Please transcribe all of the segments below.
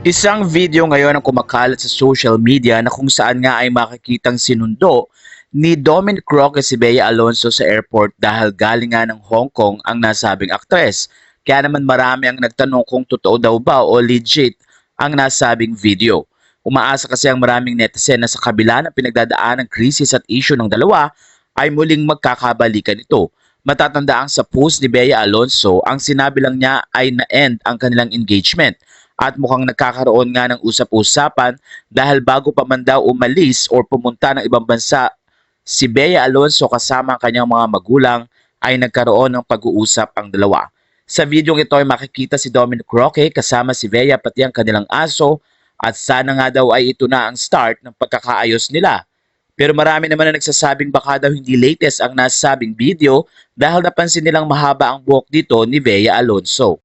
Isang video ngayon ang kumakalat sa social media na kung saan nga ay makikitang sinundo ni Dominic Roque si Bea Alonzo sa airport dahil galing nga ng Hong Kong ang nasabing aktres. Kaya naman marami ang nagtanong kung totoo daw ba o legit ang nasabing video. Umaasa kasi ang maraming netizen na sa kabila ng pinagdadaan ng krisis at issue ng dalawa ay muling magkakabalikan ito. Matatandaang sa post ni Bea Alonzo, ang sinabi lang niya ay na-end ang kanilang engagement. At mukhang nagkakaroon nga ng usap-usapan dahil bago pa man daw umalis or pumunta ng ibang bansa, si Bea Alonzo kasama ang kanyang mga magulang ay nagkaroon ng pag-uusap ang dalawa. Sa videong ito ay makikita si Dominic Roque kasama si Bea pati ang kanilang aso at sana nga daw ay ito na ang start ng pagkakaayos nila. Pero marami naman na nagsasabing baka daw hindi latest ang nasabing video dahil napansin nilang mahaba ang buhok dito ni Bea Alonzo.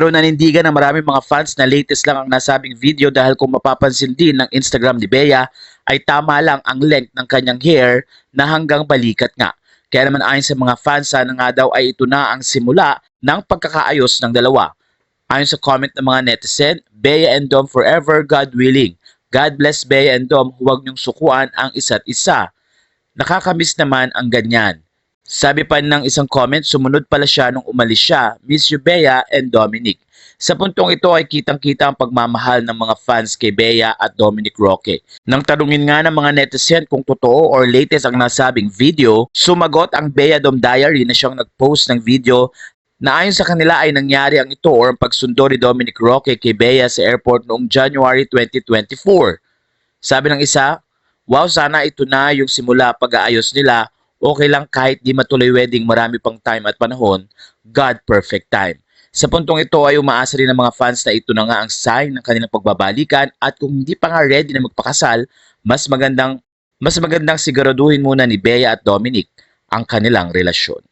Pero nanindigan ng maraming mga fans na latest lang ang nasabing video dahil kung mapapansin din ng Instagram ni Bea ay tama lang ang length ng kanyang hair na hanggang balikat nga. Kaya naman ayon sa mga fans sana nga daw ay ito na ang simula ng pagkakaayos ng dalawa. Ayon sa comment ng mga netizen, Bea and Dom forever, God willing. God bless Bea and Dom, huwag niyong sukuan ang isa't isa. Nakakamiss naman ang ganyan. Sabi pa ng isang comment, sumunod pala siya nung umalis siya. Miss you Bea and Dominic. Sa puntong ito ay kitang-kita ang pagmamahal ng mga fans kay Bea at Dominic Roque. Nang tanungin nga ng mga netizen kung totoo or latest ang nasabing video, sumagot ang Bea Dom Diary na siyang nag-post ng video na ayon sa kanila ay nangyari ang ito or ang pagsundo ni Dominic Roque kay Bea sa airport noong January 2024. Sabi ng isa, wow, sana ito na yung simula pag-aayos nila. Okay lang kahit di matuloy wedding, marami pang time at panahon. God perfect time. Sa puntong ito ay umaasa rin ng mga fans na ito na nga ang sign ng kanilang pagbabalikan at kung hindi pa nga ready na magpakasal, mas magandang siguraduhin muna ni Bea at Dominic ang kanilang relasyon.